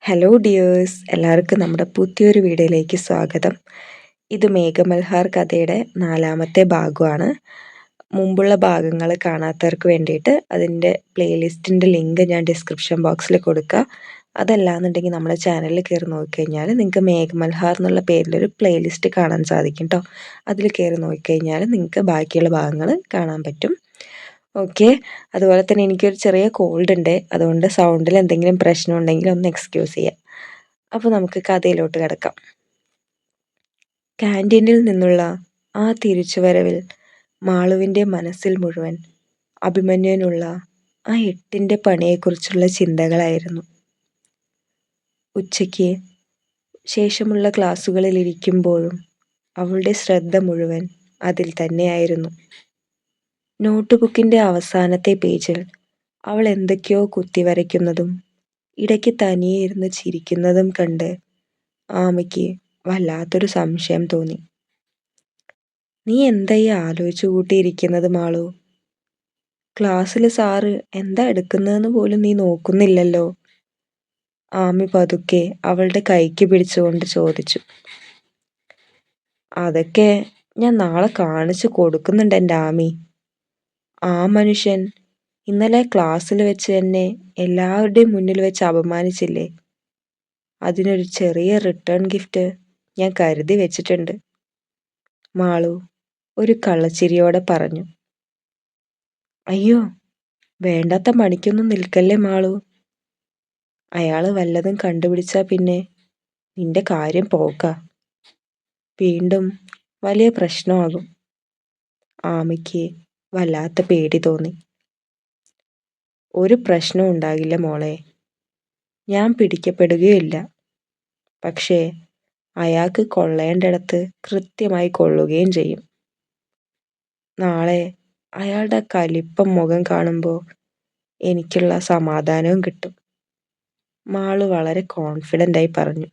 Hello dears, എല്ലാവർക്കും നമ്മുടെ പുതിയൊരു വീഡിയോയിലേക്ക് സ്വാഗതം. ഇത് മേഘമൽഹാർ കഥയുടെ 4ാമത്തെ ഭാഗമാണ്. മുമ്പുള്ള ഭാഗങ്ങൾ കാണാത്തവർക്ക് വേണ്ടിയിട്ട് അതിൻ്റെ പ്ലേലിസ്റ്റിൻ്റെ ലിങ്ക് ഞാൻ ഡിസ്ക്രിപ്ഷൻ ബോക്സിൽ കൊടുക്കുക. അതല്ലാന്നുണ്ടെങ്കിൽ നമ്മുടെ ചാനലിൽ കയറി നോക്കിക്കഴിഞ്ഞാൽ നിങ്ങൾക്ക് മേഘമൽഹാർ എന്നുള്ള പേരിലൊരു പ്ലേലിസ്റ്റ് കാണാൻ സാധിക്കും കേട്ടോ. അതിൽ കയറി നോക്കിക്കഴിഞ്ഞാൽ നിങ്ങൾക്ക് ബാക്കിയുള്ള ഭാഗങ്ങൾ കാണാൻ പറ്റും. ഓക്കെ, അതുപോലെ തന്നെ എനിക്കൊരു ചെറിയ കോൾഡ് ഉണ്ട്, അതുകൊണ്ട് സൗണ്ടിൽ എന്തെങ്കിലും പ്രശ്നം ഉണ്ടെങ്കിൽ ഒന്ന് എക്സ്ക്യൂസ് ചെയ്യാം. അപ്പോൾ നമുക്ക് കഥയിലോട്ട് കിടക്കാം. ക്യാൻറ്റീനിൽ നിന്നുള്ള ആ തിരിച്ചുവരവിൽ മാളുവിൻ്റെ മനസ്സിൽ മുഴുവൻ അഭിമന്യുവിനുള്ള ആ 8ൻ്റെ പണിയെക്കുറിച്ചുള്ള ചിന്തകളായിരുന്നു. ഉച്ചയ്ക്ക് ശേഷമുള്ള ക്ലാസ്സുകളിൽ ഇരിക്കുമ്പോഴും അവളുടെ ശ്രദ്ധ മുഴുവൻ അതിൽ തന്നെയായിരുന്നു. നോട്ട് ബുക്കിൻ്റെ അവസാനത്തെ പേജിൽ അവൾ എന്തൊക്കെയോ കുത്തിവരയ്ക്കുന്നതും ഇടയ്ക്ക് തനിയെ ഇരുന്ന് ചിരിക്കുന്നതും കണ്ട് ആമയ്ക്ക് വല്ലാത്തൊരു സംശയം തോന്നി. നീ എന്തായി ആലോചിച്ചു കൂട്ടിയിരിക്കുന്നത് മാളു? ക്ലാസ്സിൽ സാറ് എന്താ എടുക്കുന്നതെന്ന് പോലും നീ നോക്കുന്നില്ലല്ലോ. ആമി പതുക്കെ അവളുടെ കൈക്ക് പിടിച്ചുകൊണ്ട് ചോദിച്ചു. അതൊക്കെ ഞാൻ നാളെ കാണിച്ചു കൊടുക്കുന്നുണ്ട് എൻ്റെ ആമി. ആ മനുഷ്യൻ ഇന്നലെ ക്ലാസ്സിൽ വെച്ച് എന്നെ എല്ലാവരുടെയും മുന്നിൽ വെച്ച് അപമാനിച്ചില്ലേ, അതിനൊരു ചെറിയ റിട്ടേൺ ഗിഫ്റ്റ് ഞാൻ കരുതി വെച്ചിട്ടുണ്ട്, മാളു ഒരു കള്ളച്ചിരിയോടെ പറഞ്ഞു. അയ്യോ, വേണ്ടാത്ത പണിക്കൊന്നും നിൽക്കല്ലേ മാളു. അയാൾ വല്ലതും കണ്ടുപിടിച്ചാൽ പിന്നെ നിന്റെ കാര്യം പോക്ക. വീണ്ടും വലിയ പ്രശ്നമാകും. ആമയ്ക്ക് വല്ലാത്ത പേടി തോന്നി. ഒരു പ്രശ്നവും ഉണ്ടാകില്ല മോളെ, ഞാൻ പിടിക്കപ്പെടുകയില്ല. പക്ഷേ അയാൾക്ക് കൊള്ളേണ്ടിടത്ത് കൃത്യമായി കൊള്ളുകയും ചെയ്യും. നാളെ അയാളുടെ കലിപ്പം മുഖം കാണുമ്പോൾ എനിക്കുള്ള സമാധാനവും കിട്ടും, മാളു വളരെ കോൺഫിഡൻ്റായി പറഞ്ഞു.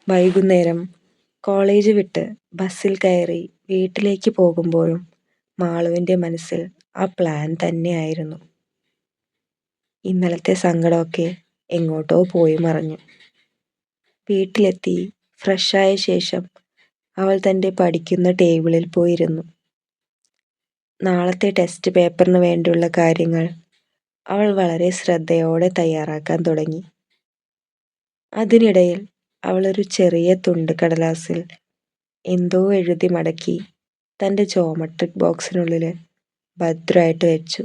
വൈകുന്നേരം കോളേജ് വിട്ട് ബസ്സിൽ കയറി വീട്ടിലേക്ക് പോകുമ്പോഴും മാളുവിൻ്റെ മനസ്സിൽ ആ പ്ലാൻ തന്നെയായിരുന്നു. ഇന്നലത്തെ സങ്കടമൊക്കെ എങ്ങോട്ടോ പോയി മറഞ്ഞു. വീട്ടിലെത്തി ഫ്രഷായ ശേഷം അവൾ തൻ്റെ പഠിക്കുന്ന ടേബിളിൽ പോയിരുന്നു. നാളത്തെ ടെസ്റ്റ് പേപ്പറിന് വേണ്ടിയുള്ള കാര്യങ്ങൾ അവൾ വളരെ ശ്രദ്ധയോടെ തയ്യാറാക്കാൻ തുടങ്ങി. അതിനിടയിൽ അവളൊരു ചെറിയ തുണ്ട് കടലാസിൽ എന്തോ എഴുതി മടക്കി തൻ്റെ ജോമെട്രിക് ബോക്സിനുള്ളിൽ ഭദ്രമായിട്ട് വെച്ചു.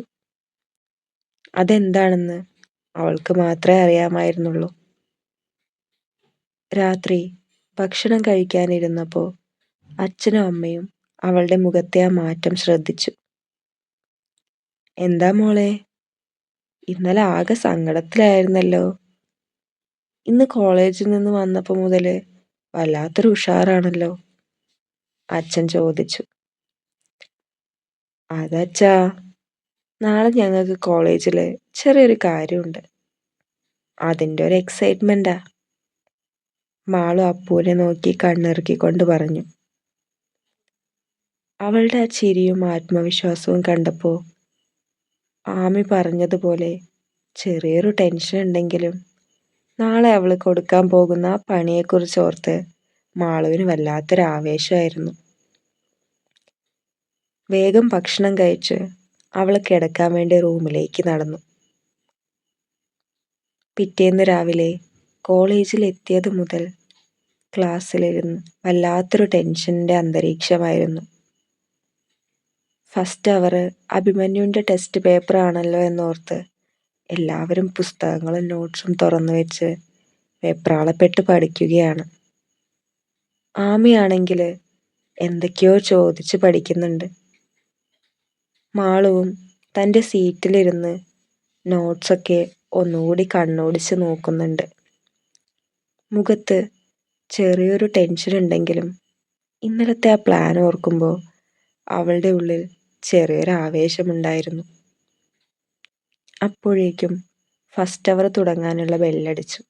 അതെന്താണെന്ന് അവൾക്ക് മാത്രമേ അറിയാമായിരുന്നുള്ളൂ. രാത്രി ഭക്ഷണം കഴിക്കാനിരുന്നപ്പോൾ അച്ഛനും അമ്മയും അവളുടെ മുഖത്തെ ആ മാറ്റം ശ്രദ്ധിച്ചു. എന്താ മോളെ, ഇന്നലെ ആകെ സങ്കടത്തിലായിരുന്നല്ലോ. ഇന്ന് കോളേജിൽ നിന്ന് വന്നപ്പോൾ മുതൽ വല്ലാത്തൊരു ഉഷാറാണല്ലോ, അച്ഛൻ ചോദിച്ചു. അതച്ഛാ, നാളെ ഞങ്ങൾക്ക് കോളേജിൽ ചെറിയൊരു കാര്യമുണ്ട്, അതിൻ്റെ ഒരു എക്സൈറ്റ്മെൻറ്റാ, മാളു അപ്പുവിനെ നോക്കി കണ്ണിറുക്കിക്കൊണ്ട് പറഞ്ഞു. അവളുടെ ആ ചിരിയും ആത്മവിശ്വാസവും കണ്ടപ്പോൾ ആമി പറഞ്ഞതുപോലെ ചെറിയൊരു ടെൻഷൻ ഉണ്ടെങ്കിലും നാളെ അവൾ കൊടുക്കാൻ പോകുന്ന ആ പണിയെക്കുറിച്ച് ഓർത്ത് മാളുവിന് വല്ലാത്തൊരു ആവേശമായിരുന്നു. വേഗം ഭക്ഷണം കഴിച്ച് അവൾ കിടക്കാൻ വേണ്ടി റൂമിലേക്ക് നടന്നു. പിറ്റേന്ന് രാവിലെ കോളേജിൽ എത്തിയത് മുതൽ ക്ലാസ്സിലിരുന്ന് വല്ലാത്തൊരു ടെൻഷൻ്റെ അന്തരീക്ഷമായിരുന്നു. ഫസ്റ്റ് അവർ അഭിമന്യുവിൻ്റെ ടെസ്റ്റ് പേപ്പർ ആണല്ലോ എന്നോർത്ത് എല്ലാവരും പുസ്തകങ്ങളും നോട്ട്സും തുറന്നു വെച്ച് വെപ്രാളപ്പെട്ട് പഠിക്കുകയാണ്. ആമിയാണെങ്കിൽ എന്തൊക്കെയോ ചോദിച്ച് പഠിക്കുന്നുണ്ട്. മാളുവും തൻ്റെ സീറ്റിലിരുന്ന് നോട്ട്സൊക്കെ ഒന്നുകൂടി കണ്ണോടിച്ച് നോക്കുന്നുണ്ട്. മുഖത്ത് ചെറിയൊരു ടെൻഷൻ ഉണ്ടെങ്കിലും ഇന്നലത്തെ ആ പ്ലാൻ ഓർക്കുമ്പോൾ അവളുടെ ഉള്ളിൽ ചെറിയൊരു ആവേശമുണ്ടായിരുന്നു. അപ്പോഴേക്കും ഫസ്റ്റ് അവർ തുടങ്ങാനുള്ള ബെല്ലടിച്ചു.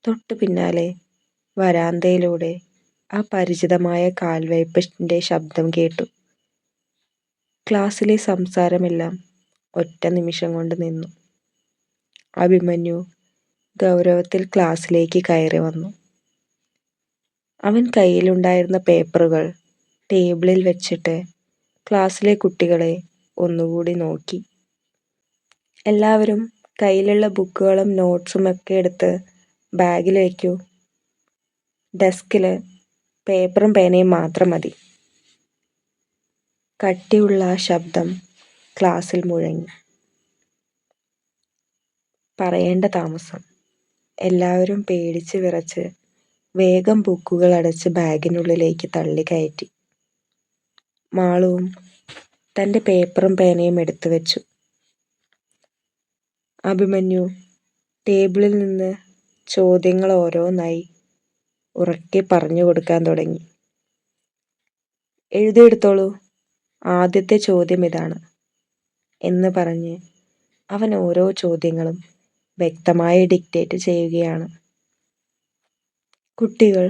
തൊട്ടു പിന്നാലെ വരാന്തയിലൂടെ ആ പരിചിതമായ കാൽവയ്പിൻ്റെ ശബ്ദം കേട്ടു. ക്ലാസ്സിലെ സംസാരമെല്ലാം ഒറ്റ നിമിഷം കൊണ്ട് നിന്നു. അഭിമന്യു ഗൗരവത്തിൽ ക്ലാസ്സിലേക്ക് കയറി വന്നു. അവൻ കയ്യിലുണ്ടായിരുന്ന പേപ്പറുകൾ ടേബിളിൽ വെച്ചിട്ട് ക്ലാസ്സിലെ കുട്ടികളെ ഒന്നുകൂടി നോക്കി. എല്ലാവരും കയ്യിലുള്ള ബുക്കുകളും നോട്ട്സും ഒക്കെ എടുത്ത് ബാഗിൽ വയ്ക്കൂ. ഡെസ്കിൽ പേപ്പറും പേനയും മാത്രം മതി. കട്ടിയുള്ള ആ ശബ്ദം ക്ലാസ്സിൽ മുഴങ്ങി. പറയേണ്ട താമസം. എല്ലാവരും പേടിച്ച് വിറച്ച് വേഗം ബുക്കുകൾ അടച്ച് ബാഗിനുള്ളിലേക്ക് തള്ളിക്കയറ്റി. മാളുവും തൻ്റെ പേപ്പറും പേനയും എടുത്തു വെച്ചു. അഭിമന്യു ടേബിളിൽ നിന്ന് ചോദ്യങ്ങൾ ഓരോന്നായി ഉറക്കെ പറഞ്ഞു കൊടുക്കാൻ തുടങ്ങി. എഴുതിയെടുത്തോളൂ, ആദ്യത്തെ ചോദ്യം ഇതാണ് എന്ന് പറഞ്ഞ് അവൻ ഓരോ ചോദ്യങ്ങളും വ്യക്തമായി ഡിക്റ്റേറ്റ് ചെയ്യുകയാണ്. കുട്ടികൾ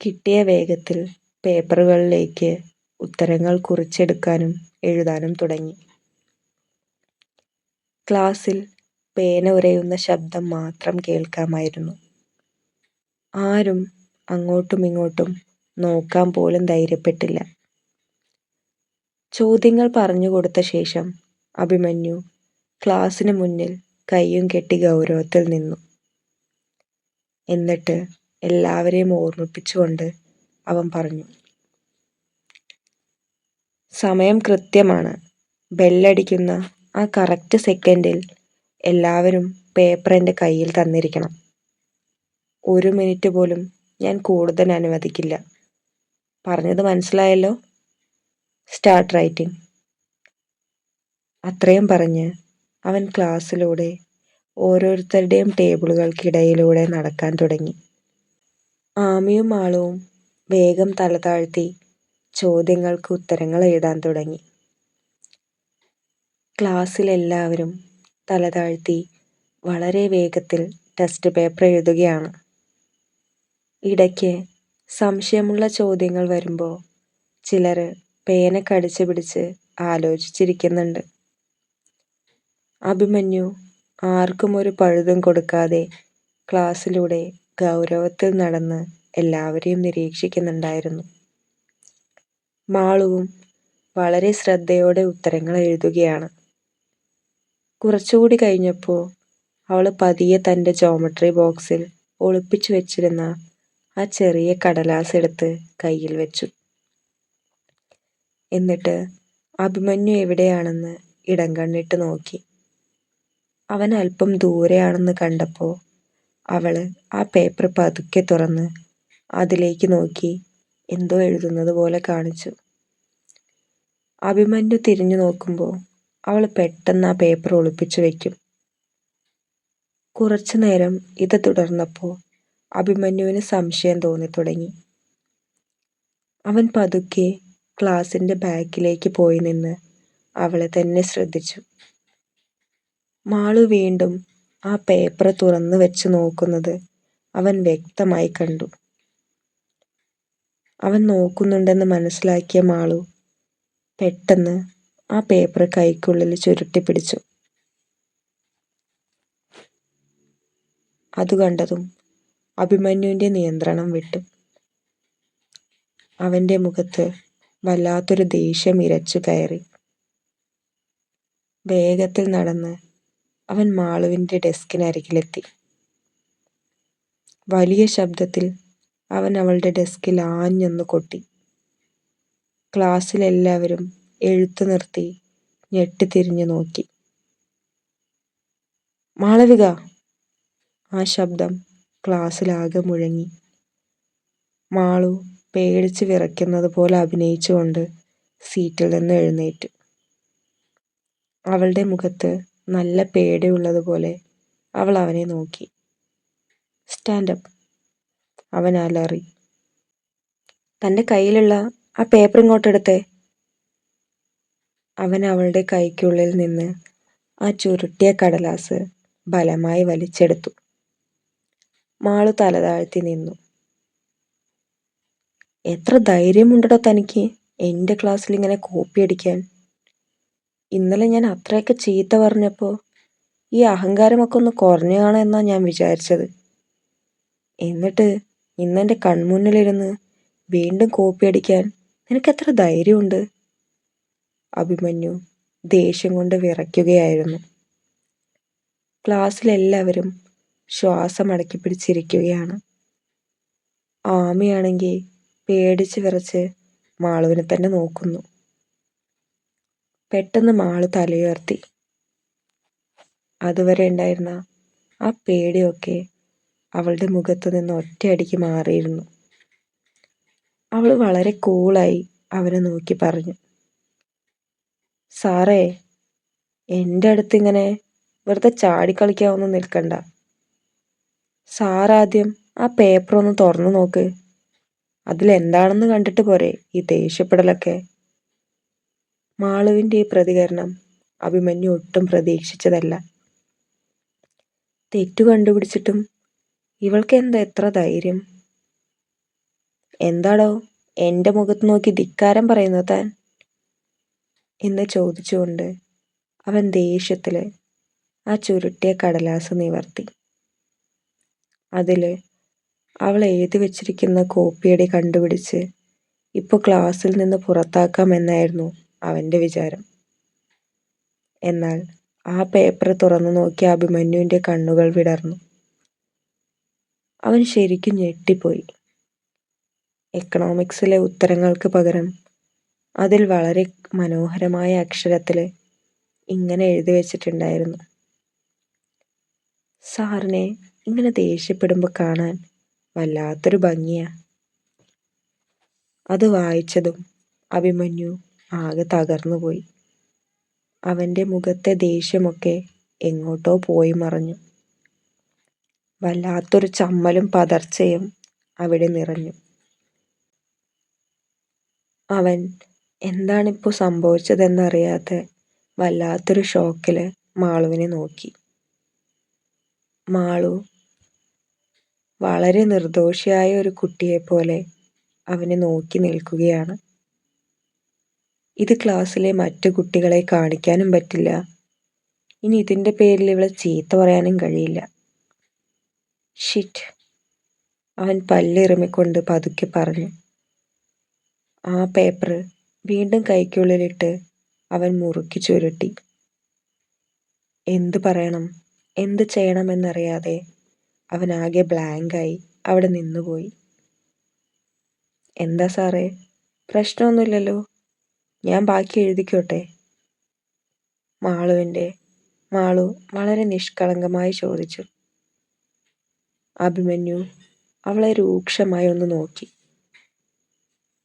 കിട്ടിയ വേഗത്തിൽ പേപ്പറുകളിലേക്ക് ഉത്തരങ്ങൾ കുറിച്ചെടുക്കാനും എഴുതാനും തുടങ്ങി. ക്ലാസ്സിൽ പേന ഉരയുന്ന ശബ്ദം മാത്രം കേൾക്കാമായിരുന്നു. ആരും അങ്ങോട്ടും ഇങ്ങോട്ടും നോക്കാൻ പോലും ധൈര്യപ്പെട്ടില്ല. ചോദ്യങ്ങൾ പറഞ്ഞു കൊടുത്ത ശേഷം അഭിമന്യു ക്ലാസ്സിന് മുന്നിൽ കയ്യും കെട്ടി ഗൗരവത്തിൽ നിന്നു. എന്നിട്ട് എല്ലാവരെയും ഓർമ്മിപ്പിച്ചുകൊണ്ട് അവൻ പറഞ്ഞു, സമയം കൃത്യമാണ്. ബെല്ലടിക്കുന്ന ആ കറക്റ്റ് സെക്കൻഡിൽ എല്ലാവരും പേപ്പർ എൻ്റെ കയ്യിൽ തന്നിരിക്കണം. 1 മിനിറ്റ് പോലും ഞാൻ കൂടുതൽ അനുവദിക്കില്ല. പറഞ്ഞത് മനസ്സിലായല്ലോ? Start writing. അത്രയും പറഞ്ഞ് അവൻ ക്ലാസ്സിലൂടെ ഓരോരുത്തരുടെയും ടേബിളുകൾക്കിടയിലൂടെ നടക്കാൻ തുടങ്ങി. ആമിയും മാളുവും വേഗം തല താഴ്ത്തി ചോദ്യങ്ങൾക്ക് ഉത്തരങ്ങൾ എഴുതാൻ തുടങ്ങി. ക്ലാസ്സിലെല്ലാവരും തല താഴ്ത്തി വളരെ വേഗത്തിൽ ടെസ്റ്റ് പേപ്പർ എഴുതുകയാണ്. ഇടയ്ക്ക് സംശയമുള്ള ചോദ്യങ്ങൾ വരുമ്പോൾ ചിലർ പേന കടിച്ചു പിടിച്ച് ആലോചിച്ചിരിക്കുന്നുണ്ട്. അഭിമന്യു ആർക്കും ഒരു പഴുതും കൊടുക്കാതെ ക്ലാസ്സിലൂടെ ഗൗരവത്തിൽ നടന്ന് എല്ലാവരെയും നിരീക്ഷിക്കുന്നുണ്ടായിരുന്നു. മാളുവും വളരെ ശ്രദ്ധയോടെ ഉത്തരങ്ങൾ എഴുതുകയാണ്. കുറച്ചുകൂടി കഴിഞ്ഞപ്പോൾ അവൾ പതിയെ തൻ്റെ ജോമെട്രി ബോക്സിൽ ഒളിപ്പിച്ചു വെച്ചിരുന്ന ആ ചെറിയ കടലാസ് എടുത്ത് കയ്യിൽ വെച്ചു. എന്നിട്ട് അഭിമന്യു എവിടെയാണെന്ന് ഇടം കണ്ണിട്ട് നോക്കി. അവൻ അല്പം ദൂരെയാണെന്ന് കണ്ടപ്പോൾ അവൾ ആ പേപ്പർ പതുക്കെ തുറന്ന് അതിലേക്ക് നോക്കി എന്തോ എഴുതുന്നത് പോലെ കാണിച്ചു. അഭിമന്യു തിരിഞ്ഞു നോക്കുമ്പോൾ അവൾ പെട്ടെന്ന് ആ പേപ്പർ ഒളിപ്പിച്ചു വയ്ക്കും. കുറച്ചു നേരം ഇത് തുടർന്നപ്പോൾ അഭിമന്യുവിന് സംശയം തോന്നിത്തുടങ്ങി. അവൻ പതുക്കെ ക്ലാസിൻ്റെ ബാക്കിലേക്ക് പോയി നിന്ന് അവളെ തന്നെ ശ്രദ്ധിച്ചു. മാളു വീണ്ടും ആ പേപ്പർ തുറന്നു വെച്ച് നോക്കുന്നത് അവൻ വ്യക്തമായി കണ്ടു. അവൻ നോക്കുന്നുണ്ടെന്ന് മനസ്സിലാക്കിയ മാളു പെട്ടെന്ന് ആ പേപ്പർ കൈക്കുള്ളിൽ ചുരുട്ടി പിടിച്ചു. അത് കണ്ടതും അഭിമന്യുവിൻ്റെ നിയന്ത്രണം വിട്ടു. അവൻ്റെ മുഖത്ത് വല്ലാത്തൊരു ദേഷ്യം ഇരച്ചു കയറി. വേഗത്തിൽ നടന്ന് അവൻ മാളുവിൻ്റെ ഡെസ്കിനരികിലെത്തി. വലിയ ശബ്ദത്തിൽ അവൻ അവളുടെ ഡെസ്കിൽ ആഞ്ഞൊന്ന് കൊട്ടി. ക്ലാസ്സിലെല്ലാവരും എഴുത്തു നിർത്തി ഞെട്ടിത്തിരിഞ്ഞു നോക്കി. മാളവിക! ആ ശബ്ദം ക്ലാസ്സിലാകെ മുഴങ്ങി. മാളു പേടിച്ച് വിറയ്ക്കുന്നത് പോലെ അഭിനയിച്ചുകൊണ്ട് സീറ്റിൽ നിന്ന് എഴുന്നേറ്റു. അവളുടെ മുഖത്ത് നല്ല പേടിയുള്ളതുപോലെ അവൾ അവനെ നോക്കി. സ്റ്റാൻഡപ്പ്! അവൻ അലറി. തൻ്റെ കയ്യിലുള്ള ആ പേപ്പർ ഇങ്ങോട്ടെടുത്തേ. അവൻ അവളുടെ കൈക്കുള്ളിൽ നിന്ന് ആ ചുരുട്ടിയ കടലാസ് ബലമായി വലിച്ചെടുത്തു. മാളു തല താഴ്ത്തി നിന്നു. എത്ര ധൈര്യമുണ്ടോ തനിക്ക് എൻ്റെ ക്ലാസ്സിൽ ഇങ്ങനെ കോപ്പി അടിക്കാൻ? ഇന്നലെ ഞാൻ അത്രയൊക്കെ ചീത്ത പറഞ്ഞപ്പോൾ ഈ അഹങ്കാരമൊക്കെ ഒന്ന് കുറഞ്ഞു കാണുമെന്നാ ഞാൻ വിചാരിച്ചത്. എന്നിട്ട് ഇന്നെൻ്റെ കൺമുന്നിലിരുന്ന് വീണ്ടും കോപ്പി അടിക്കാൻ നിനക്കെത്ര ധൈര്യമുണ്ട്? അഭിമന്യു ദേഷ്യം കൊണ്ട് വിറയ്ക്കുകയായിരുന്നു. ക്ലാസ്സിലെല്ലാവരും ശ്വാസം അടക്കി പിടിച്ചിരിക്കുകയാണ്. ആമിയാണെങ്കിൽ പേടിച്ച് വിറച്ച് മാളുവിനെ തന്നെ നോക്കുന്നു. പെട്ടെന്ന് മാളു തലയുയർത്തി. അതുവരെ ഉണ്ടായിരുന്ന ആ പേടിയൊക്കെ അവളുടെ മുഖത്ത് നിന്ന് ഒറ്റയടിക്ക് മാറിയിരുന്നു. അവൾ വളരെ കൂളായി അവനെ നോക്കി പറഞ്ഞു, സാറേ, എൻ്റെ അടുത്ത് ഇങ്ങനെ വെറുതെ ചാടിക്കളിക്കാവൊന്നും നിൽക്കണ്ട. സാറാദ്യം ആ പേപ്പർ ഒന്ന് തുറന്നു നോക്ക്. അതിലെന്താണെന്ന് കണ്ടിട്ട് പോരെ ഈ ദേഷ്യപ്പെടലൊക്കെ. മാളുവിൻ്റെ ഈ പ്രതികരണം അഭിമന്യു ഒട്ടും പ്രതീക്ഷിച്ചതല്ല. തെറ്റു കണ്ടുപിടിച്ചിട്ടും ഇവൾക്ക് എന്താ എത്ര ധൈര്യം? എന്താടോ എൻ്റെ മുഖത്ത് നോക്കി ധിക്കാരം പറയുന്നു താൻ എന്ന് ചോദിച്ചുകൊണ്ട് അവൻ ദേഷ്യത്തിൽ ആ ചുരുട്ടിയ കടലാസ് നിവർത്തി. അതിൽ അവൾ എഴുതി വച്ചിരിക്കുന്ന കോപ്പിയടി കണ്ടുപിടിച്ച് ഇപ്പോൾ ക്ലാസ്സിൽ നിന്ന് പുറത്താക്കാമെന്നായിരുന്നു അവൻ്റെ വിചാരം. എന്നാൽ ആ പേപ്പർ തുറന്നു നോക്കിയ അഭിമന്യുവിൻ്റെ കണ്ണുകൾ വിടർന്നു. അവൻ ശരിക്കും ഞെട്ടിപ്പോയി. എക്കണോമിക്സിലെ ഉത്തരങ്ങൾക്ക് പകരം അതിൽ വളരെ മനോഹരമായ അക്ഷരത്തിൽ ഇങ്ങനെ എഴുതി വെച്ചിട്ടുണ്ടായിരുന്നു, സാറിനെ ഇങ്ങനെ ദേഷ്യപ്പെടുമ്പോൾ കാണാൻ വല്ലാത്തൊരു ഭംഗിയാ. അത് വായിച്ചതും അഭിമന്യു ആകെ തകർന്നുപോയി. അവൻ്റെ മുഖത്തെ ദേഷ്യമൊക്കെ എങ്ങോട്ടോ പോയി മറഞ്ഞു. വല്ലാത്തൊരു ചമ്മലും പതർച്ചയും അവിടെ നിറഞ്ഞു. അവൻ എന്താണിപ്പോൾ സംഭവിച്ചതെന്നറിയാതെ വല്ലാത്തൊരു ഷോക്കിൽ മാളുവിനെ നോക്കി. മാളു വളരെ നിർദോഷിയായ ഒരു കുട്ടിയെപ്പോലെ അവനെ നോക്കി നിൽക്കുകയാണ്. ഇത് ക്ലാസ്സിലെ മറ്റു കുട്ടികളെ കാണിക്കാനും പറ്റില്ല. ഇനി ഇതിൻ്റെ പേരിൽ ഇവളെ ചീത്ത പറയാനും കഴിയില്ല. ഷിറ്റ്, അവൻ പല്ലിറുമിക്കൊണ്ട് പതുക്കെ പറഞ്ഞു. ആ പേപ്പർ വീണ്ടും കൈക്കുള്ളിലിട്ട് അവൻ മുറുക്കി ചുരുട്ടി. എന്തു പറയണം, എന്ത് ചെയ്യണമെന്നറിയാതെ അവൻ ആകെ ബ്ലാങ്കായി അവിടെ നിന്നുപോയി. എന്താ സാറേ, പ്രശ്നമൊന്നുമില്ലല്ലോ, ഞാൻ ബാക്കി എഴുതിക്കോട്ടെ? മാളു വളരെ നിഷ്കളങ്കമായി ചോദിച്ചു. അഭിമന്യു അവളെ രൂക്ഷമായി ഒന്ന് നോക്കി.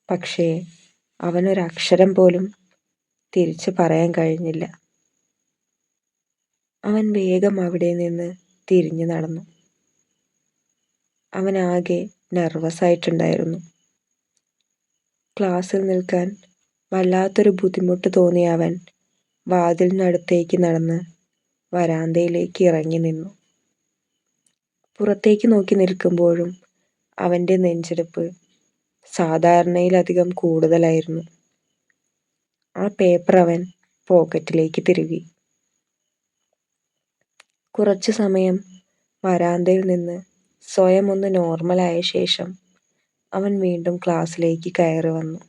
പക്ഷേ അവനൊരക്ഷരം പോലും തിരിച്ചു പറയാൻ കഴിഞ്ഞില്ല. അവൻ വേഗം അവിടെ നിന്ന് തിരിഞ്ഞു നടന്നു. അവനാകെ നെർവസായിട്ടുണ്ടായിരുന്നു. ക്ലാസ്സിൽ നിൽക്കാൻ വല്ലാത്തൊരു ബുദ്ധിമുട്ട് തോന്നിയ അവൻ വാതിലിനടുത്തേക്ക് നടന്ന് വരാന്തയിലേക്ക് ഇറങ്ങി നിന്നു. പുറത്തേക്ക് നോക്കി നിൽക്കുമ്പോഴും അവൻ്റെ നെഞ്ചിടിപ്പ് സാധാരണയിലധികം കൂടുതലായിരുന്നു. ആ പേപ്പർ അവൻ പോക്കറ്റിലേക്ക് തിരുകി. കുറച്ചു സമയം വരാന്തയിൽ നിന്ന് സ്വയം ഒന്ന് നോർമലായ ശേഷം അവൻ വീണ്ടും ക്ലാസ്സിലേക്ക് കയറി വന്നു.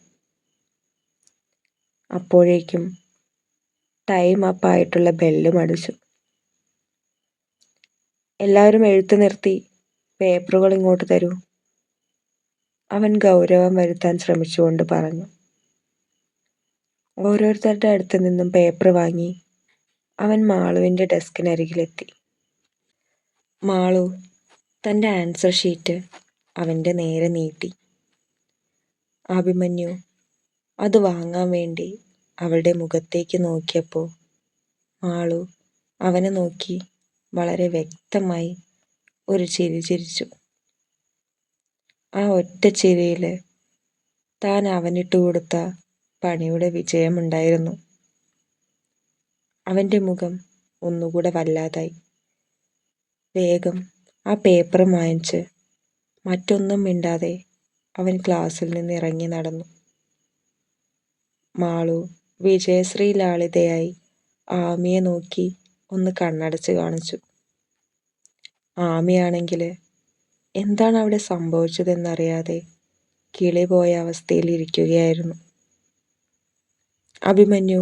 അപ്പോഴേക്കും ടൈം അപ്പായിട്ടുള്ള ബെല്ലും അടിച്ചു. എല്ലാവരും എഴുത്ത് നിർത്തി പേപ്പറുകൾ ഇങ്ങോട്ട് തരൂ, അവൻ ഗൗരവം വരുത്താൻ ശ്രമിച്ചുകൊണ്ട് പറഞ്ഞു. ഓരോരുത്തരുടെ അടുത്ത് നിന്നും പേപ്പർ വാങ്ങി അവൻ മാളുവിൻ്റെ ഡെസ്കിനരികിലെത്തി. മാളു തൻ്റെ ആൻസർ ഷീറ്റ് അവൻ്റെ നേരെ നീട്ടി. അഭിമന്യു അത് വാങ്ങാൻ വേണ്ടി അവളുടെ മുഖത്തേക്ക് നോക്കിയപ്പോൾ മാളു അവനെ നോക്കി വളരെ വ്യക്തമായി ഒരു ചിരി ചിരിച്ചു. ആ ഒറ്റ ചിരിയിൽ താൻ അവനിട്ട് കൊടുത്ത പണിയുടെ വിജയമുണ്ടായിരുന്നു. അവൻ്റെ മുഖം ഒന്നുകൂടെ വല്ലാതായി. വേഗം ആ പേപ്പർ വാങ്ങിച്ച് മറ്റൊന്നും മിണ്ടാതെ അവൻ ക്ലാസ്സിൽ നിന്ന് ഇറങ്ങി നടന്നു. മാളു വിജയശ്രീ ലാളിതയായി ആമിയെ നോക്കി ഒന്ന് കണ്ണടച്ച് കാണിച്ചു. ആമിയാണെങ്കിൽ എന്താണ് അവിടെ സംഭവിച്ചതെന്നറിയാതെ കിളി പോയ അവസ്ഥയിൽ ഇരിക്കുകയായിരുന്നു. അഭിമന്യു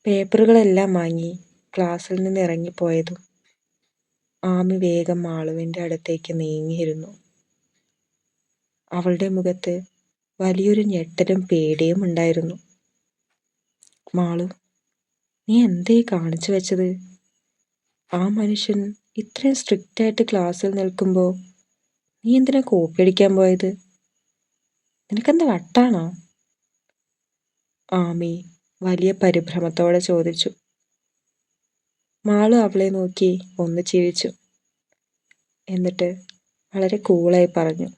പേപ്പറുകളെല്ലാം വാങ്ങി ക്ലാസ്സിൽ നിന്ന് ഇറങ്ങിപ്പോയതും ആമി വേഗം മാളുവിൻ്റെ അടുത്തേക്ക് നീങ്ങിയിരുന്നു. അവളുടെ മുഖത്ത് വലിയൊരു ഞെട്ടലും പേടിയും ഉണ്ടായിരുന്നു. മാളു, നീ എന്തേ കാണിച്ചു വെച്ചത്? ആ മനുഷ്യൻ ഇത്രയും സ്ട്രിക്റ്റ് ആയിട്ട് ക്ലാസ്സിൽ നിൽക്കുമ്പോൾ നീ എന്തിനാ കോപ്പി അടിക്കാൻ പോയത്? നിനക്കെന്താ വട്ടാണോ? ആമി വലിയ പരിഭ്രമത്തോടെ ചോദിച്ചു. മാളു അവളെ നോക്കി ഒന്ന് ചിരിച്ചു. എന്നിട്ട് വളരെ കൂളായി പറഞ്ഞു,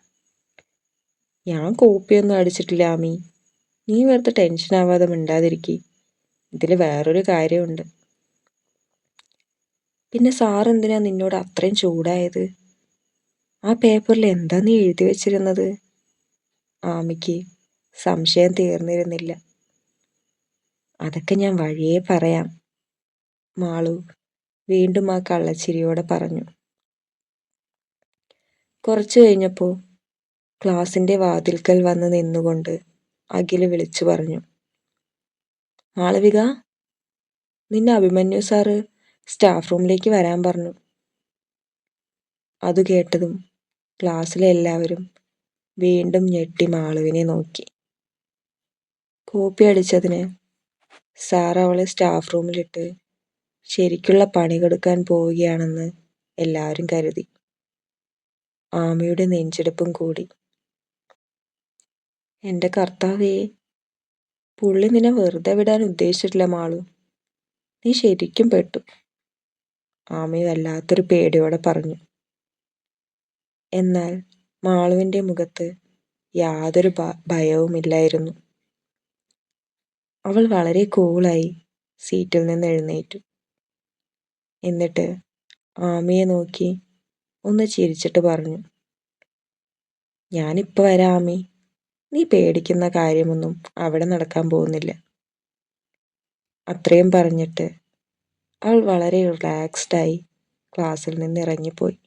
ഞാൻ കോപ്പിയൊന്നും അടിച്ചിട്ടില്ല ആമി. നീ വെറുതെ ടെൻഷൻ ആവാതെ മിണ്ടാതിരിക്കി. ഇതിൽ വേറൊരു കാര്യമുണ്ട്. പിന്നെ സാർ എന്തിനാ നിന്നോട് അത്രയും ചൂടായത്? ആ പേപ്പറിൽ എന്താ നീ എഴുതി വെച്ചിരുന്നത്? ആമിക്ക് സംശയം തീർന്നിരുന്നില്ല. അതൊക്കെ ഞാൻ വഴിയേ പറയാം, മാളു വീണ്ടും ആ കള്ളച്ചിരിയോടെ പറഞ്ഞു. കുറച്ചു കഴിഞ്ഞപ്പോൾ ക്ലാസിൻ്റെ വാതിൽക്കൽ വന്ന് നിന്നുകൊണ്ട് അഖില് വിളിച്ചു പറഞ്ഞു, മാളവിക, നിന്നെ അഭിമന്യു സാറ് സ്റ്റാഫ് റൂമിലേക്ക് വരാൻ പറഞ്ഞു. അത് കേട്ടതും ക്ലാസ്സിലെ എല്ലാവരും വീണ്ടും ഞെട്ടി മാളുവിനെ നോക്കി. കോപ്പി അടിച്ചതിന് സാർ അവളെ സ്റ്റാഫ് റൂമിലിട്ട് ശരിക്കുള്ള പണി കൊടുക്കാൻ പോവുകയാണെന്ന് എല്ലാവരും കരുതി. ആമിയുടെ നെഞ്ചെടുപ്പും കൂടി. എൻ്റെ കർത്താവേ, പുള്ളി നിന്നെ വെറുതെ വിടാൻ ഉദ്ദേശിച്ചിട്ടില്ല മാളു. നീ ശരിക്കും പെട്ടു, ആമി വല്ലാത്തൊരു പേടിയോടെ പറഞ്ഞു. എന്നാൽ മാളുവിൻ്റെ മുഖത്ത് യാതൊരു ഭയവുമില്ലായിരുന്നു. അവൾ വളരെ കൂളായി സീറ്റിൽ നിന്ന് എഴുന്നേറ്റു. എന്നിട്ട് ആമിയെ നോക്കി ഒന്ന് ചിരിച്ചിട്ട് പറഞ്ഞു, ഞാനിപ്പോൾ വരാം ആമി. നീ പേടിക്കുന്ന കാര്യമൊന്നും അവിടെ നടക്കാൻ പോകുന്നില്ല. അത്രയും പറഞ്ഞിട്ട് അവൾ വളരെ റിലാക്സ്ഡായി ക്ലാസ്സിൽ നിന്ന് ഇറങ്ങിപ്പോയി.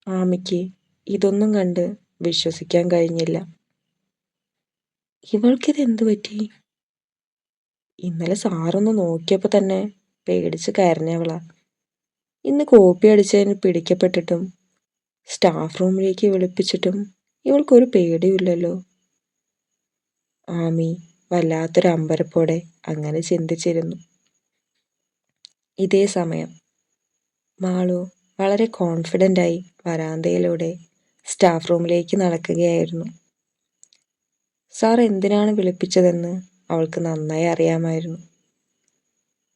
ആമിക്ക് ഇതൊന്നും കണ്ട് വിശ്വസിക്കാൻ കഴിഞ്ഞില്ല. ഇവൾക്കിതെന്തു പറ്റി? ഇന്നലെ സാറൊന്ന് നോക്കിയപ്പോൾ തന്നെ പേടിച്ച് കരഞ്ഞവളാ. ഇന്ന് കോപ്പി അടിച്ചതിന് പിടിക്കപ്പെട്ടിട്ടും സ്റ്റാഫ് റൂമിലേക്ക് വിളിപ്പിച്ചിട്ടും ഇവൾക്കൊരു പേടിയില്ലല്ലോ. ആമി വല്ലാത്തൊരു അമ്പരപ്പോടെ അങ്ങനെ ചിന്തിച്ചിരുന്നു. ഇതേ സമയം മാളു വളരെ കോൺഫിഡൻ്റായി വരാന്തയിലൂടെ സ്റ്റാഫ് റൂമിലേക്ക് നടക്കുകയായിരുന്നു. സാർ എന്തിനാണ് വിളിപ്പിച്ചതെന്ന് അവൾക്ക് നന്നായി അറിയാമായിരുന്നു.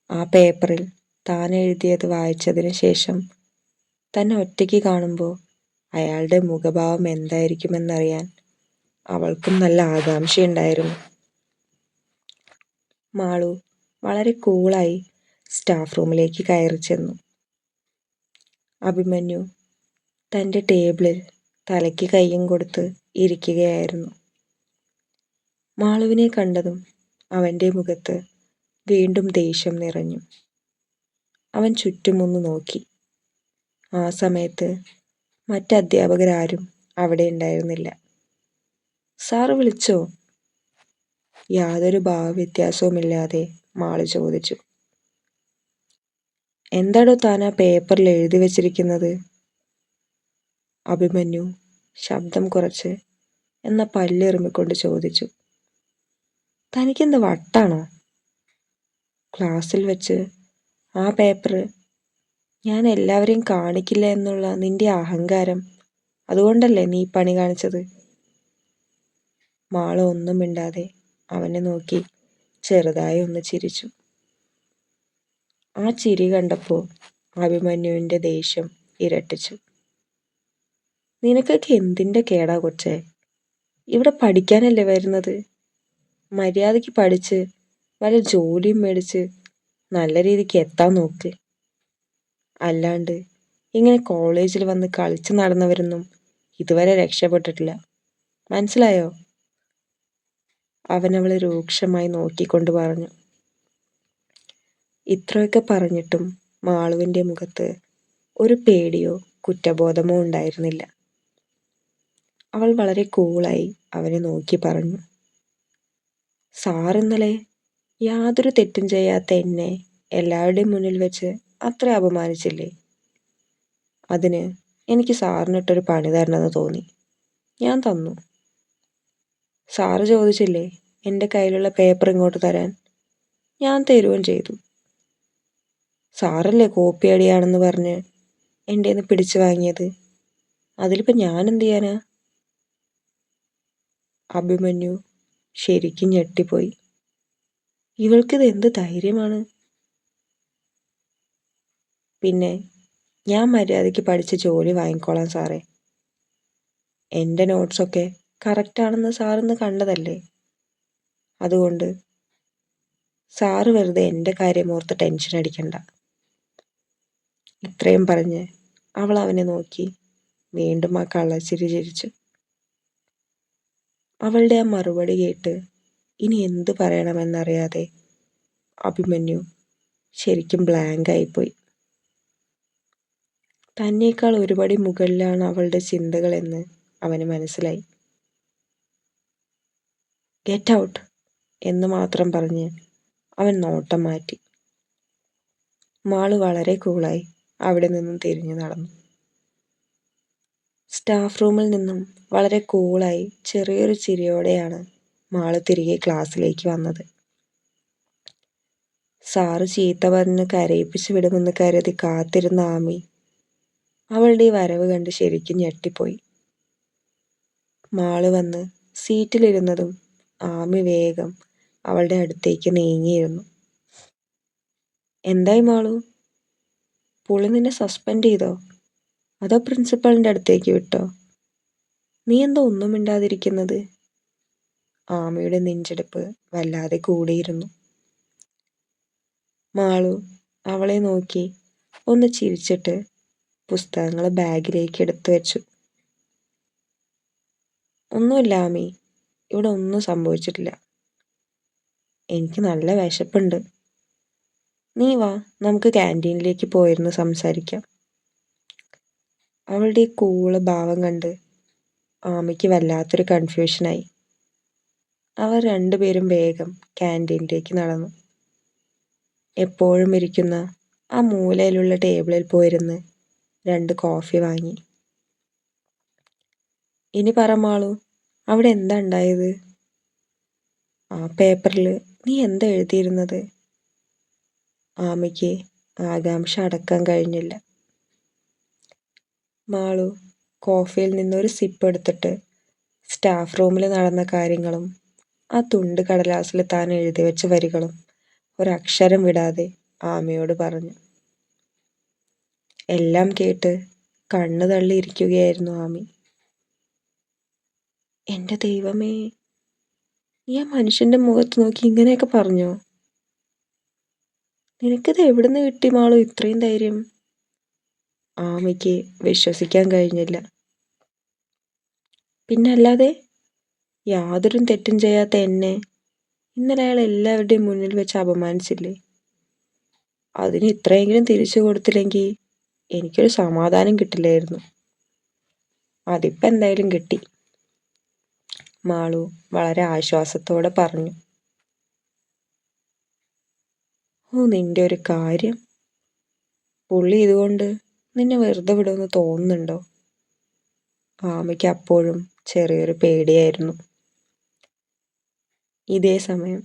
ആ പേപ്പറിൽ താൻ എഴുതിയത് വായിച്ചതിന് ശേഷം തന്നെ ഒറ്റയ്ക്ക് കാണുമ്പോൾ അയാളുടെ മുഖഭാവം എന്തായിരിക്കുമെന്നറിയാൻ അവൾക്കും നല്ല ആകാംക്ഷയുണ്ടായിരുന്നു. മാളു വളരെ കൂളായി സ്റ്റാഫ് റൂമിലേക്ക് കയറി ചെന്നു. അഭിമന്യു തൻ്റെ ടേബിളിൽ തലയ്ക്ക് കയ്യും കൊടുത്ത് ഇരിക്കുകയായിരുന്നു. മാളുവിനെ കണ്ടതും അവൻ്റെ മുഖത്ത് വീണ്ടും ദേഷ്യം നിറഞ്ഞു. അവൻ ചുറ്റുമൊന്ന് നോക്കി. ആ സമയത്ത് മറ്റധ്യാപകരാരും അവിടെ ഉണ്ടായിരുന്നില്ല. സാറ് വിളിച്ചോ? യാതൊരു ഭാവവ്യത്യാസവുമില്ലാതെ മാളു ചോദിച്ചു. എന്താടോ താൻ ആ പേപ്പറിൽ എഴുതി വെച്ചിരിക്കുന്നത്? അഭിമന്യു ശബ്ദം കുറച്ച് എന്ന പല്ലെറുമ്പിക്കൊണ്ട് ചോദിച്ചു. തനിക്കെന്ത് വട്ടാണോ? ക്ലാസ്സിൽ വെച്ച് ആ പേപ്പർ ഞാൻ എല്ലാവരെയും കാണിക്കില്ല എന്നുള്ള നിന്റെ അഹങ്കാരം, അതുകൊണ്ടല്ലേ നീ പണി കാണിച്ചത്? മാളു ഒന്നും മിണ്ടാതെ അവനെ നോക്കി ചെറുതായി ഒന്ന് ചിരിച്ചു. ആ ചിരി കണ്ടപ്പോൾ അഭിമന്യുവിൻ്റെ ദേഷ്യം ഇരട്ടിച്ചു. നിനക്കൊക്കെ എന്തിൻ്റെ കേടാ കൊച്ചേ? ഇവിടെ പഠിക്കാനല്ലേ വരുന്നത്? മര്യാദയ്ക്ക് പഠിച്ച് വല്ല ജോലിയും മേടിച്ച് നല്ല രീതിക്ക് എത്താൻ നോക്ക്. അല്ലാണ്ട് ഇങ്ങനെ കോളേജിൽ വന്ന് കളിച്ച് നടന്നവരൊന്നും ഇതുവരെ രക്ഷപ്പെട്ടിട്ടില്ല. മനസ്സിലായോ? അവനവളെ രൂക്ഷമായി നോക്കിക്കൊണ്ട് പറഞ്ഞു. ഇത്രയൊക്കെ പറഞ്ഞിട്ടും മാളുവിൻ്റെ മുഖത്ത് ഒരു പേടിയോ കുറ്റബോധമോ ഉണ്ടായിരുന്നില്ല. അവൾ വളരെ കൂളായി അവനെ നോക്കി പറഞ്ഞു, സാർ ഇന്നലെ യാതൊരു തെറ്റും ചെയ്യാത്ത എന്നെ എല്ലാവരുടെയും മുന്നിൽ വെച്ച് അത്ര അപമാനിച്ചില്ലേ? അതിന് എനിക്ക് സാറിനിട്ടൊരു പണി തരണമെന്ന് തോന്നി. ഞാൻ തന്നു. സാറ് ചോദിച്ചില്ലേ എൻ്റെ കയ്യിലുള്ള പേപ്പർ ഇങ്ങോട്ട് തരാൻ? ഞാൻ തരുകയും ചെയ്തു. സാറല്ലേ കോപ്പി അടിയാണെന്ന് പറഞ്ഞ് എൻ്റെ നിന്ന് പിടിച്ചു വാങ്ങിയത്. അതിലിപ്പോൾ ഞാൻ എന്ത് ചെയ്യാനാ? അഭിമന്യു ശരിക്കും ഞെട്ടിപ്പോയി. ഇവൾക്കിത് എന്ത് ധൈര്യമാണ്? പിന്നെ ഞാൻ മര്യാദയ്ക്ക് പഠിച്ച് ജോലി വാങ്ങിക്കോളാം സാറേ. എൻ്റെ നോട്ട്സൊക്കെ കറക്റ്റാണെന്ന് സാറിന്ന് കണ്ടതല്ലേ. അതുകൊണ്ട് സാറ് വെറുതെ എൻ്റെ കാര്യം ഓർത്ത് ടെൻഷൻ അടിക്കണ്ട. ഇത്രയും പറഞ്ഞ് അവൾ അവനെ നോക്കി വീണ്ടും ആ കള്ളച്ചിരി ചിരിച്ചു. അവളുടെ ആ മറുപടി കേട്ട് ഇനി എന്ത് പറയണമെന്നറിയാതെ അഭിമന്യു ശരിക്കും ബ്ലാങ്കായിപ്പോയി. തന്നേക്കാൾ ഒരുപടി മുകളിലാണ് അവളുടെ ചിന്തകളെന്ന് അവന് മനസ്സിലായി. ഗെറ്റ് ഔട്ട് എന്ന് മാത്രം പറഞ്ഞ് അവൻ നോട്ടം മാറ്റി. മാള് വളരെ കൂളായി അവിടെ നിന്നും തിരിഞ്ഞു നടന്നു. സ്റ്റാഫ് റൂമിൽ നിന്നും വളരെ കൂളായി ചെറിയൊരു ചിരിയോടെയാണ് മാള് തിരികെ ക്ലാസ്സിലേക്ക് വന്നത്. സാറ് ചീത്ത പറഞ്ഞ് കരയിപ്പിച്ച് വിടുമെന്ന് കരുതി കാത്തിരുന്ന ആമി അവളുടെ ഈ വരവ് കണ്ട് ശരിക്കും ഞെട്ടിപ്പോയി. മാള് വന്ന് സീറ്റിലിരുന്നതും ആമി വേഗം അവളുടെ അടുത്തേക്ക് നീങ്ങിയിരുന്നു. എന്തായി മാളു? പുള്ളി നിന്നെ സസ്പെൻഡ് ചെയ്തോ? അതോ പ്രിൻസിപ്പളിൻ്റെ അടുത്തേക്ക് വിട്ടോ? നീ എന്താ ഒന്നും മിണ്ടാതിരിക്കുന്നത്? ആമയുടെ നെഞ്ചെടുപ്പ് വല്ലാതെ കൂടിയിരുന്നു. മാളു അവളെ നോക്കി ഒന്ന് ചിരിച്ചിട്ട് പുസ്തകങ്ങൾ ബാഗിലേക്ക് എടുത്തു വെച്ചു. ഒന്നുമില്ല ആമി, ഇവിടെ ഒന്നും സംഭവിച്ചിട്ടില്ല. എനിക്ക് നല്ല വിശപ്പുണ്ട്. നീ വാ, നമുക്ക് ക്യാൻറ്റീനിലേക്ക് പോയിരുന്ന് സംസാരിക്കാം. അവളുടെ ഈ കൂള ഭാവം കണ്ട് ആമിക്ക് വല്ലാത്തൊരു കൺഫ്യൂഷനായി. അവർ രണ്ടുപേരും വേഗം ക്യാൻറ്റീനിലേക്ക് നടന്നു. എപ്പോഴും ഇരിക്കുന്ന ആ മൂലയിലുള്ള ടേബിളിൽ പോയിരുന്ന് 2 കോഫി വാങ്ങി. ഇനി പറ മാളു, അവിടെ എന്താ ഉണ്ടായത്? ആ പേപ്പറിൽ നീ എന്താ എഴുതിയിരുന്നത്? ആമിക്ക് ആകാംക്ഷ അടക്കാൻ കഴിഞ്ഞില്ല. മാളു കോഫിയിൽ നിന്നൊരു സിപ്പ് എടുത്തിട്ട് സ്റ്റാഫ് റൂമിൽ നടന്ന കാര്യങ്ങളും ആ തുണ്ട് കടലാസിൽ താൻ എഴുതി വെച്ച വരികളും ഒരക്ഷരം വിടാതെ ആമയോട് പറഞ്ഞു. എല്ലാം കേട്ട് കണ്ണു തള്ളിയിരിക്കുകയായിരുന്നു ആമി. എൻ്റെ ദൈവമേ, നീ ആ മനുഷ്യൻ്റെ മുഖത്ത് നോക്കി ഇങ്ങനെയൊക്കെ പറഞ്ഞോ? നിനക്കിത് എവിടുന്ന് കിട്ടി മാളു ഇത്രയും ധൈര്യം? ആമിക്ക് വിശ്വസിക്കാൻ കഴിഞ്ഞില്ല. പിന്നല്ലാതെ, യാതൊരു തെറ്റും ചെയ്യാത്ത എന്നെ ഇന്നലെ അയാൾ എല്ലാവരുടെയും മുന്നിൽ വെച്ച് അപമാനിച്ചില്ലേ? അതിന് ഇത്രയെങ്കിലും തിരിച്ചു കൊടുത്തില്ലെങ്കിൽ എനിക്കൊരു സമാധാനം കിട്ടില്ലായിരുന്നു. അതിപ്പോൾ എന്തായാലും കിട്ടി, മാളു വളരെ ആശ്വാസത്തോടെ പറഞ്ഞു. ഓ, നിന്റെ ഒരു കാര്യം. പുള്ളി ഇതുകൊണ്ട് നിന്നെ വെറുതെ വിടുമെന്ന് തോന്നുന്നുണ്ടോ? ആമയ്ക്ക് അപ്പോഴും ചെറിയൊരു പേടിയായിരുന്നു. ഇതേ സമയം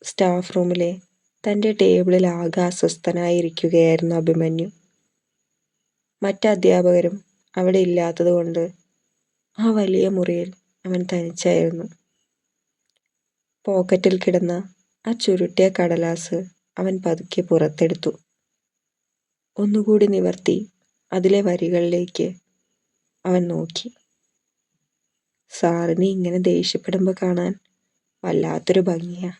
സ്റ്റാഫ് റൂമിലെ തൻ്റെ ടേബിളിൽ ആകെ അസ്വസ്ഥനായിരിക്കുകയായിരുന്നു അഭിമന്യു. മറ്റധ്യാപകരും അവിടെ ഇല്ലാത്തതുകൊണ്ട് ആ വലിയ മുറിയിൽ അവൻ തനിച്ചായിരുന്നു. പോക്കറ്റിൽ കിടന്ന ആ ചുരുട്ടിയ കടലാസ് അവൻ പതുക്കെ പുറത്തെടുത്തു. ഒന്നുകൂടി നിവർത്തി അതിലെ വരികളിലേക്ക് അവൻ നോക്കി. സാറിനെ ഇങ്ങനെ ദേഷ്യപ്പെടുമ്പോൾ കാണാൻ വല്ലാത്തൊരു ഭംഗിയാ.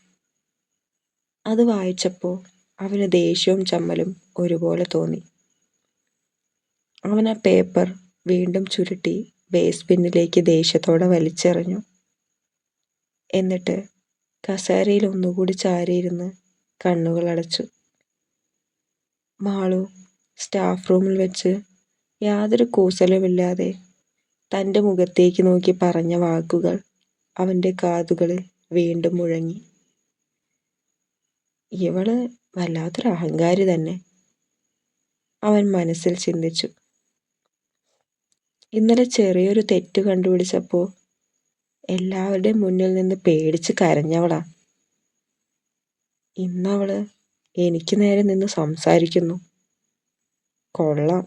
അത് വായിച്ചപ്പോൾ അവന് ദേഷ്യവും ചമ്മലും ഒരുപോലെ തോന്നി. അവൻ ആ പേപ്പർ വീണ്ടും ചുരുട്ടി വേസ്റ്റ് ബിന്നിലേക്ക് ദേഷ്യത്തോടെ വലിച്ചെറിഞ്ഞു. എന്നിട്ട് കസേരയിൽ ഒന്നുകൂടി ചാരിയിരുന്ന് കണ്ണുകൾ അടച്ചു. മാളു സ്റ്റാഫ് റൂമിൽ വെച്ച് യാതൊരു കൂസലുമില്ലാതെ തൻ്റെ മുഖത്തേക്ക് നോക്കി പറഞ്ഞ വാക്കുകൾ അവൻ്റെ കാതുകളിൽ വീണ്ടും മുഴങ്ങി. ഇവള് വല്ലാത്തൊരു അഹങ്കാരി തന്നെ, അവൻ മനസ്സിൽ ചിന്തിച്ചു. ഇന്നലെ ചെറിയൊരു തെറ്റ് കണ്ടുപിടിച്ചപ്പോൾ എല്ലാവരുടെയും മുന്നിൽ നിന്ന് പേടിച്ച് കരഞ്ഞവളാ. ഇന്നവള് എനിക്ക് നേരെ നിന്ന് സംസാരിക്കുന്നു. കൊള്ളാം.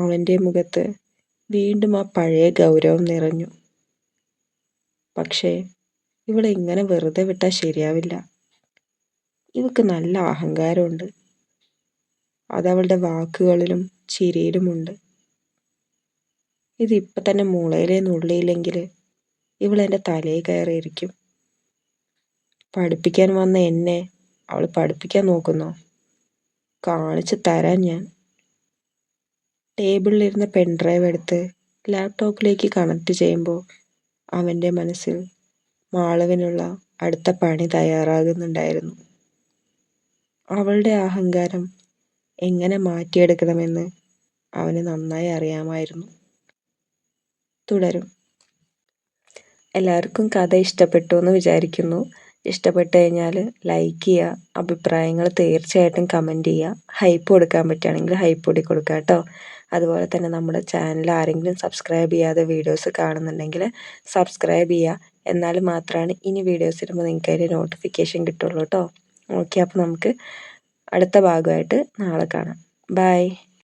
അവൻ്റെ മുഖത്ത് വീണ്ടും ആ പഴയ ഗൗരവം നിറഞ്ഞു. പക്ഷേ ഇവളെ ഇങ്ങനെ വെറുതെ വിട്ടാൽ ശരിയാവില്ല. ഇവക്ക് നല്ല അഹങ്കാരമുണ്ട്. അതവളുടെ വാക്കുകളിലും ചിരിയിലുമുണ്ട്. ഇതിപ്പം തന്നെ മുളയിലേ നുള്ളിയില്ലെങ്കിൽ ഇവളെൻ്റെ തലയിൽ കയറിയിരിക്കും. പഠിപ്പിക്കാൻ വന്ന എന്നെ അവൾ പഠിപ്പിക്കാൻ നോക്കുന്നോ? കാണിച്ച് തരാൻ ഞാൻ. ടേബിളിലിരുന്ന പെൻഡ്രൈവ് എടുത്ത് ലാപ്ടോപ്പിലേക്ക് കണക്ട് ചെയ്യുമ്പോൾ അവൻ്റെ മനസ്സിൽ മാളവിനുള്ള അടുത്ത പണി തയ്യാറാകുന്നുണ്ടായിരുന്നു. അവളുടെ അഹങ്കാരം എങ്ങനെ മാറ്റിയെടുക്കണമെന്ന് അവന് നന്നായി അറിയാമായിരുന്നു. തുടരും. എല്ലാവർക്കും കഥ ഇഷ്ടപ്പെട്ടു എന്ന് വിചാരിക്കുന്നു. ഇഷ്ടപ്പെട്ട് കഴിഞ്ഞാൽ ലൈക്ക് ചെയ്യുക, അഭിപ്രായങ്ങൾ തീർച്ചയായിട്ടും കമൻറ്റ് ചെയ്യുക. ഹൈപ്പ് കൊടുക്കാൻ പറ്റുകയാണെങ്കിൽ ഹൈപ്പ് കൂടി കൊടുക്കുക കേട്ടോ. അതുപോലെ തന്നെ നമ്മുടെ ചാനൽ ആരെങ്കിലും സബ്സ്ക്രൈബ് ചെയ്യാതെ വീഡിയോസ് കാണുന്നുണ്ടെങ്കിൽ സബ്സ്ക്രൈബ് ചെയ്യുക. എന്നാൽ മാത്രമാണ് ഇനി വീഡിയോസ് ഇടുമ്പോൾ നിങ്ങൾക്ക് അതിൻ്റെ നോട്ടിഫിക്കേഷൻ കിട്ടുള്ളൂ കേട്ടോ. ഓക്കെ, അപ്പോൾ നമുക്ക് അടുത്ത ഭാഗമായിട്ട് നാളെ കാണാം. ബൈ.